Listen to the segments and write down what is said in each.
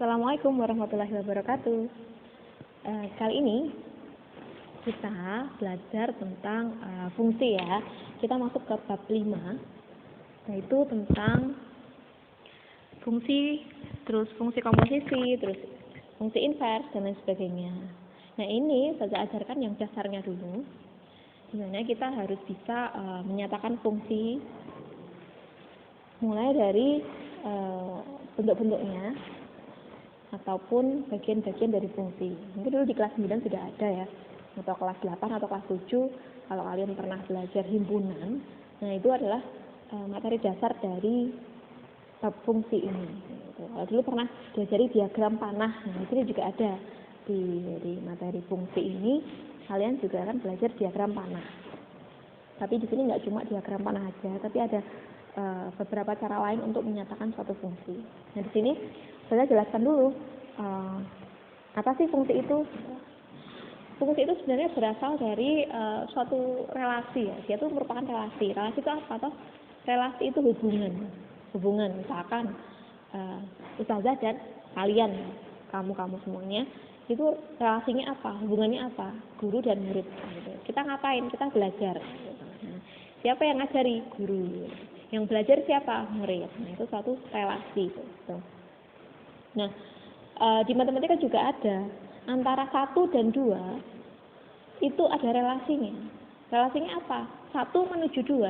Assalamualaikum warahmatullahi wabarakatuh. Kali ini kita belajar tentang fungsi ya. Kita masuk ke bab 5, yaitu tentang fungsi, terus fungsi komposisi, terus fungsi invers, dan lain sebagainya. Nah, ini saya ajarkan yang dasarnya dulu, dimana kita harus bisa menyatakan fungsi mulai dari bentuk-bentuknya ataupun bagian-bagian dari fungsi. Mungkin dulu di kelas 9 sudah ada ya, atau kelas 8 atau kelas 7 kalau kalian pernah belajar himpunan. Nah, itu adalah materi dasar dari bab fungsi ini. Kalau dulu pernah diajari diagram panah, nah itu juga ada di materi fungsi ini. Kalian juga akan belajar diagram panah. Tapi di sini nggak cuma diagram panah aja, tapi ada beberapa cara lain untuk menyatakan suatu fungsi. Nah, di sini saya jelaskan dulu apa sih fungsi itu. Fungsi itu sebenarnya berasal dari suatu relasi ya. Dia itu merupakan relasi. Relasi itu apa toh? Relasi itu hubungan. Misalkan ustazah dan kalian, kamu semuanya, itu relasinya apa? Hubungannya apa? Guru dan murid. Gitu. Kita ngapain? Kita belajar. Nah, siapa yang ngajari? Guru. Yang belajar siapa? Murid. Nah, itu suatu relasi. Gitu. Nah, di matematika juga ada antara 1 dan 2 itu ada relasinya. Relasinya apa? 1 menuju 2.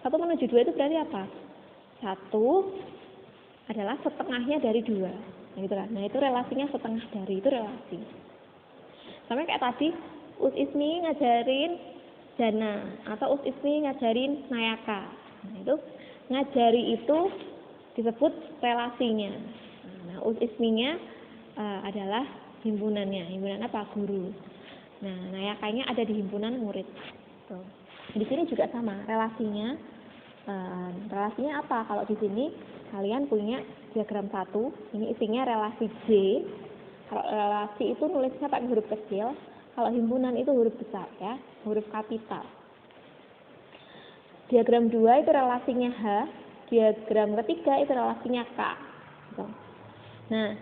1 menuju 2 itu berarti apa? 1 adalah setengahnya dari 2. Nah, gitu kan. Nah, itu relasinya setengah dari, itu relasi. Sama kayak tadi, Ismi ngajarin Jana atau Ismi ngajarin Nayaka. Nah, itu ngajari itu disebut relasinya. Nah, Isminya adalah himpunannya. Himpunan apa? Guru. Nah, Nayakanya ada di himpunan murid. Tuh. Di sini juga sama, relasinya. Relasinya apa? Kalau di sini kalian punya diagram 1, ini isinya relasi J. Kalau relasi itu nulisnya pakai huruf kecil, kalau himpunan itu huruf besar ya, huruf kapital. Diagram 2 itu relasinya H, diagram ketiga itu relasinya K. Tuh. Nah,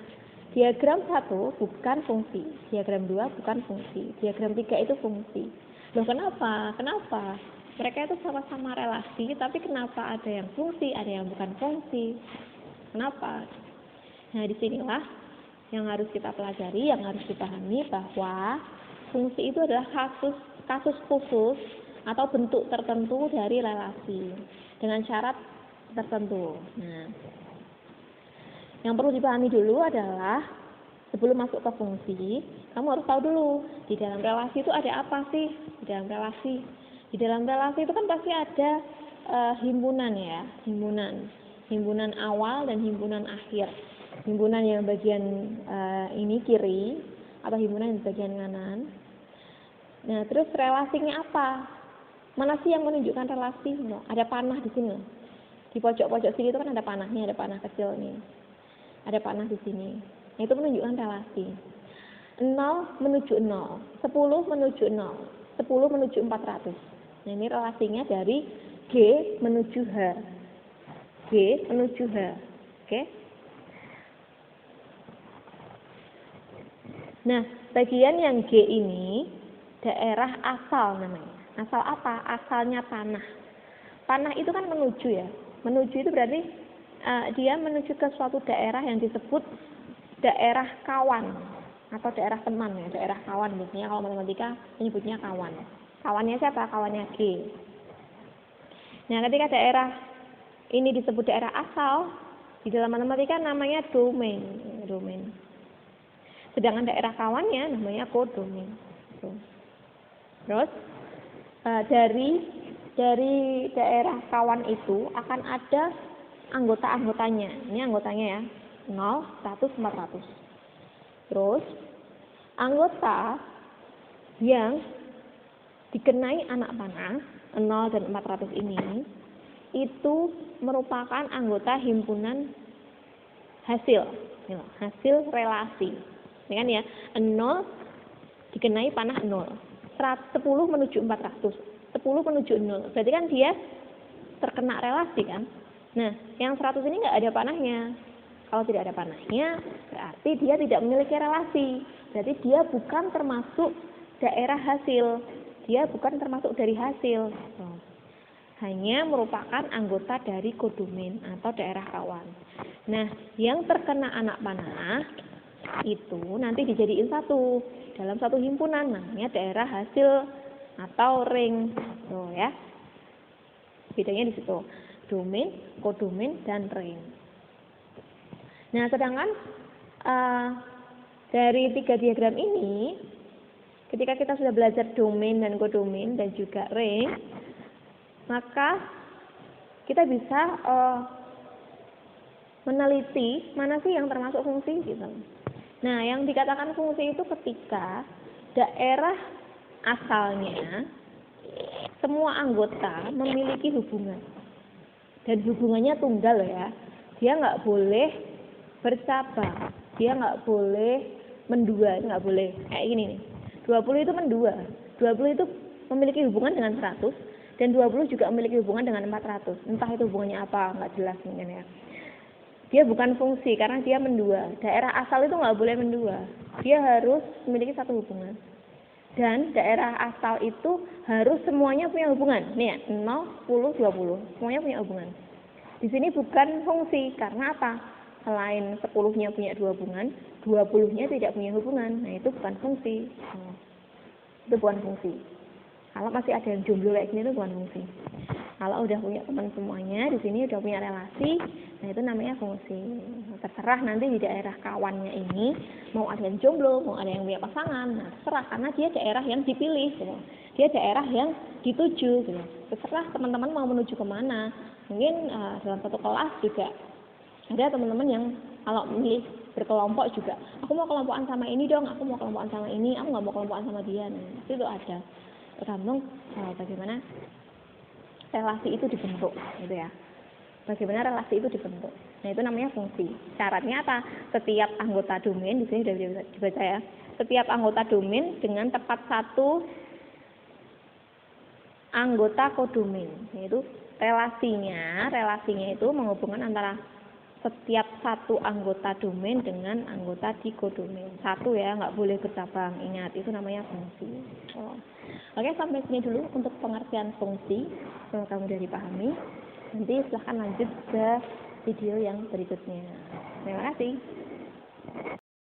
diagram 1 bukan fungsi, diagram 2 bukan fungsi, diagram 3 itu fungsi. Loh, kenapa? Mereka itu sama-sama relasi, tapi kenapa ada yang fungsi, ada yang bukan fungsi? Kenapa? Nah, disinilah yang harus kita pelajari, yang harus dipahami bahwa fungsi itu adalah kasus khusus atau bentuk tertentu dari relasi dengan syarat tertentu. Nah, yang perlu dipahami dulu adalah sebelum masuk ke fungsi, kamu harus tahu dulu di dalam relasi itu ada apa sih? Di dalam relasi itu kan pasti ada himpunan ya, himpunan awal dan himpunan akhir. Himpunan yang bagian ini kiri atau himpunan yang bagian kanan. Nah, terus relasinya apa? Mana sih yang menunjukkan relasi? No, ada panah di sini. Di pojok-pojok sini itu kan ada panahnya, ada panah kecil nih. Ada panah di sini. Nah, itu menunjukkan relasi. 0 menuju 0, 10 menuju 0, 10 menuju 400. Nah, ini relasinya dari G menuju H. G menuju H. Oke? Nah, bagian yang G ini daerah asal namanya. Asal apa? Asalnya panah. Panah itu kan menuju ya. Menuju itu berarti dia menuju ke suatu daerah yang disebut daerah kawan atau daerah teman ya, daerah kawan biasanya kalau matematika menyebutnya kawan. Kawannya siapa? Kawannya G. Nah, ketika daerah ini disebut daerah asal, di dalam matematika namanya domain. Sedangkan daerah kawannya namanya kodomain. Terus dari daerah kawan itu akan ada anggota-anggotanya. Ini anggotanya ya, 0, 100, 400. Terus anggota yang dikenai anak panah 0 dan 400 ini itu merupakan anggota himpunan hasil relasi. Ini kan ya, 0 dikenai panah 0, 10 menuju 400, 10 menuju 0. Berarti kan dia terkena relasi kan. Nah, yang 100 ini nggak ada panahnya. Kalau tidak ada panahnya, berarti dia tidak memiliki relasi. Berarti dia bukan termasuk daerah hasil. Dia bukan termasuk dari hasil. Hanya merupakan anggota dari kodomin atau daerah rawan. Nah, yang terkena anak panah itu nanti dijadiin satu dalam satu himpunan, namanya daerah hasil atau ring. Tuh ya. Bedanya di situ. Domain, kodomin, dan ring. Nah, sedangkan dari 3 diagram ini, ketika kita sudah belajar domain dan kodomin dan juga ring, maka kita bisa meneliti mana sih yang termasuk fungsi gitu. Nah, yang dikatakan fungsi itu ketika daerah asalnya semua anggota memiliki hubungan. Dan hubungannya tunggal ya. Dia nggak boleh bercabang. Dia nggak boleh mendua, nggak boleh. Kayak gini nih. 20 itu mendua. 20 itu memiliki hubungan dengan 100 dan 20 juga memiliki hubungan dengan 400. Entah itu hubungannya apa, nggak jelas mungkin ya. Dia bukan fungsi karena dia mendua. Daerah asal itu nggak boleh mendua. Dia harus memiliki satu hubungan. Dan daerah asal itu harus semuanya punya hubungan. Nih ya, 0, 10, 20. Semuanya punya hubungan. Di sini bukan fungsi. Karena apa? Selain 10-nya punya 2 hubungan, 20-nya tidak punya hubungan. Nah, itu bukan fungsi. Itu bukan fungsi. Kalau masih ada yang jomblo kayak gini, itu bukan fungsi. Kalau udah punya teman semuanya, di sini udah punya relasi, nah itu namanya fungsi. Terserah nanti di daerah kawannya ini, mau ada yang jomblo, mau ada yang punya pasangan, nah terserah, karena dia daerah yang dipilih, gitu. Dia daerah yang dituju, gitu. Terserah teman-teman mau menuju kemana. Mungkin dalam satu kelas juga ada teman-teman yang kalau milih berkelompok juga, aku mau kelompokan sama ini dong, aku mau kelompokan sama ini, aku nggak mau kelompokan sama dia. Nah, itu ada. Tergantung bagaimana relasi itu dibentuk, gitu ya. Bagaimana relasi itu dibentuk. Nah, itu namanya fungsi. Syaratnya apa? Setiap anggota domain, di sini sudah dibaca ya. Setiap anggota domain dengan tepat satu anggota kodomain, yaitu relasinya itu menghubungkan antara setiap satu anggota domain dengan anggota di kodomain. Satu ya, nggak boleh bercabang. Ingat, itu namanya fungsi. Oke, sampai sini dulu untuk pengertian fungsi. Semoga mudah dipahami. Nanti silahkan lanjut ke video yang berikutnya. Terima kasih.